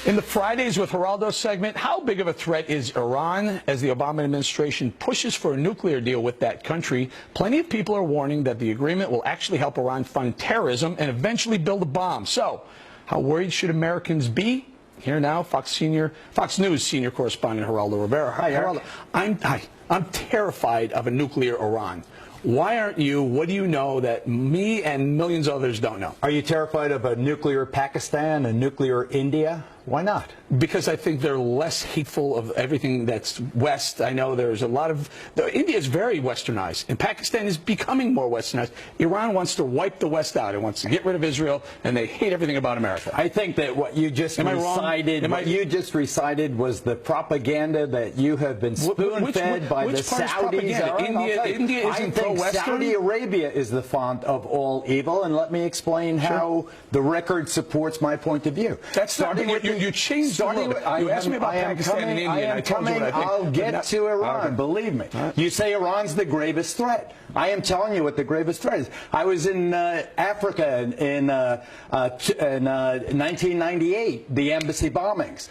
In the Fridays with Geraldo segment, how big of a threat is Iran as the Obama administration pushes for a nuclear deal with that country? Plenty of people are warning that the agreement will actually help Iran fund terrorism and eventually build a bomb. So, how worried should Americans be? Here now, Fox News senior correspondent Geraldo Rivera. Hi, Geraldo. I'm terrified of a nuclear Iran. Why aren't you? What do you know that me and millions of others don't know? Are you terrified of a nuclear Pakistan, a nuclear India? Why not? Because I think they're less hateful of everything that's West. I know there's a lot of... India is very westernized, and Pakistan is becoming more westernized. Iran wants to wipe the West out. It wants to get rid of Israel, and they hate everything about America. I think that what you just recited was the propaganda that you have been spoon-fed by the Saudis. India isn't pro-Western. Saudi Arabia is the font of all evil, and let me explain how the record supports my point of view. That's starting with you changed a little bit. You asked me about Pakistan and India, and I told you what I think. I'll get to Iran, believe me. You say Iran's the gravest threat. I am telling you what the gravest threat is. I was in Africa in 1998, the embassy bombings.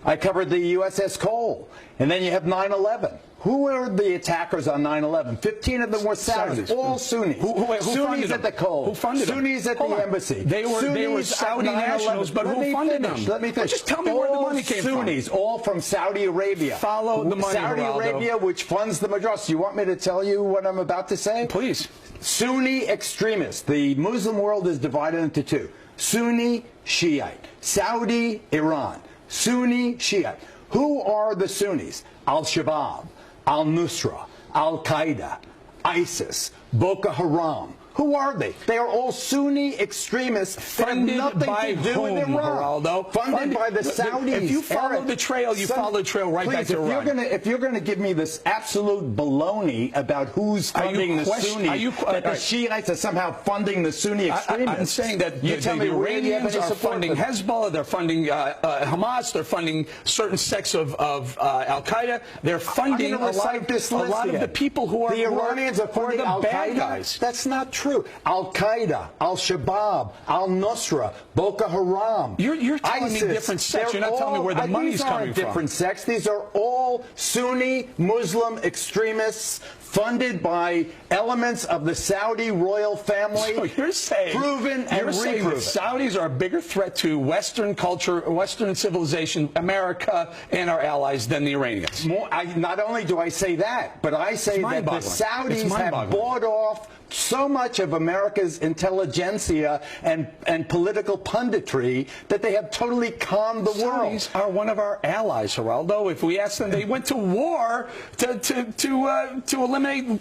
I covered the USS Cole, and then you have 9/11. Who were the attackers on 9/11? 15 of them were Saudis, all Sunnis. Who Sunnis at the Cole. Who funded them? Sunnis at the embassy. They were Saudi nationals, but who funded them? Let me finish. Just tell me where the money came from. Sunnis, all from Saudi Arabia. Follow the money, Saudi Arabia, which funds the majority. You want me to tell you what I'm about to say? Please. Sunni extremists. The Muslim world is divided into two. Sunni, Shiite. Saudi, Iran. Sunni, Shiite. Who are the Sunnis? Al-Shabaab, Al-Nusra, Al-Qaeda, ISIS, Boko Haram. Who are they? They are all Sunni extremists funded by whom, Geraldo? Funded by the Saudis. If you follow the trail, you follow the trail right back to Iran. If you're going to give me this absolute baloney about who's funding the Sunni, that the Shiites are somehow funding the Sunni extremists. I'm saying that the Iranians are funding Hezbollah, they're funding Hamas, they're funding certain sects of Al-Qaeda. They're funding a lot of the people who are the Iranians are funding the bad guys. That's not true. Al-Qaeda, Al-Shabaab, Al-Nusra, Boko Haram, You're telling ISIS, me different sects. You're not telling me where the money's coming from. These aren't different sects. These are all Sunni Muslim extremists funded by elements of the Saudi royal family. So you're saying, proven and saying that Saudis are a bigger threat to Western culture, Western civilization, America, and our allies than the Iranians. Not only do I say that, but I say that the Saudis have bought off so much of America's intelligentsia and political punditry that they have totally conned the world. Saudis are one of our allies, Geraldo. If we ask them, they went to war to eliminate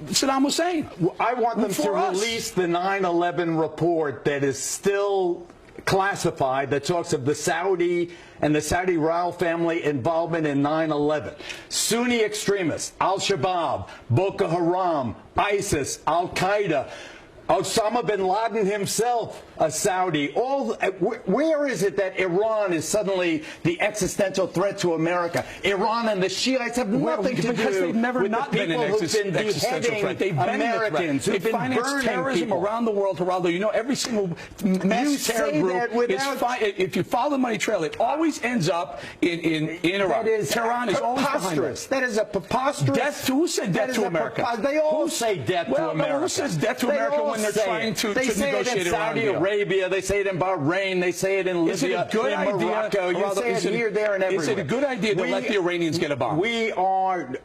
Saddam Hussein. I want them to release the 9/11 report that is still classified, that talks of the Saudi and the Saudi royal family involvement in 9/11. Sunni extremists, Al-Shabaab, Boko Haram, ISIS, Al-Qaeda, Osama bin Laden himself, a Saudi. Where is it that Iran is suddenly the existential threat to America? Iran and the Shiites have nothing to do because they've never with not the been people an who've been existential threat. They've been Americans who've been finance terrorism people around the world, Geraldo. You know, every single mass terror group is if you follow the money trail, it always ends up in Iran. Tehran is always behind it. That is a preposterous. Death. Who said death to America? They all say death to America. Who says death to America when they're trying to negotiate in Saudi Arabia, they say it in Bahrain, they say it in Libya, in Morocco. You say it here, there, and everywhere. Is it a good idea to let the Iranians get a bomb?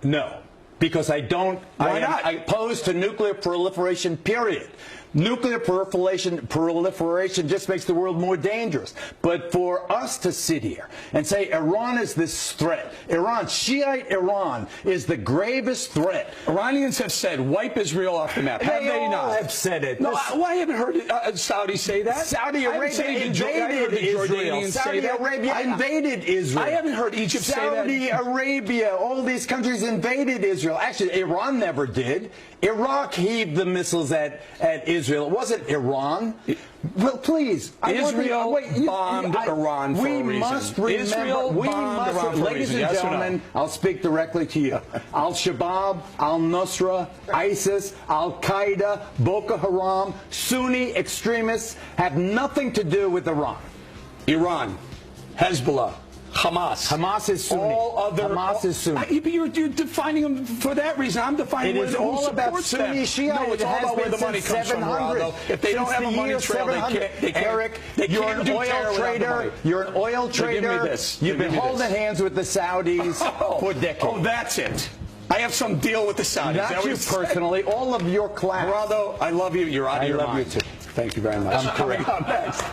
No. Because I don't. Why not? I oppose to nuclear proliferation, period. Nuclear proliferation just makes the world more dangerous. But for us to sit here and say Iran is this threat, Shiite Iran is the gravest threat. Iranians have said, wipe Israel off the map. Have they not? They have said it. No, I haven't heard Saudis say that. Saudi Arabia invaded Israel. Saudi Arabia invaded Israel. I haven't heard Egypt say that. Saudi Arabia, all these countries invaded Israel. Actually, Iran never did. Iraq heaved the missiles at Israel. It wasn't Iran. Well, please. Israel bombed Iran for a reason. We must remember, ladies and gentlemen, I'll speak directly to you. Al-Shabaab, Al-Nusra, ISIS, Al-Qaeda, Boko Haram, Sunni extremists have nothing to do with Iran. Iran Hezbollah, Hamas. Hamas is Sunni. All other, Hamas is Sunni. But you're defining them for that reason. I'm defining It is all about Sunni Shia. No, it's all about where the money comes from, Geraldo. If they don't have a money trail, they can't. Eric, you're an oil trader. You're an oil trader. Give me this. You've been holding hands with the Saudis for decades. Oh, that's it. I have some deal with the Saudis. Not you personally, all of your class. Geraldo, I love you. You're out of your mind. I love you too. Thank you very much. I'm correct. Coming up next.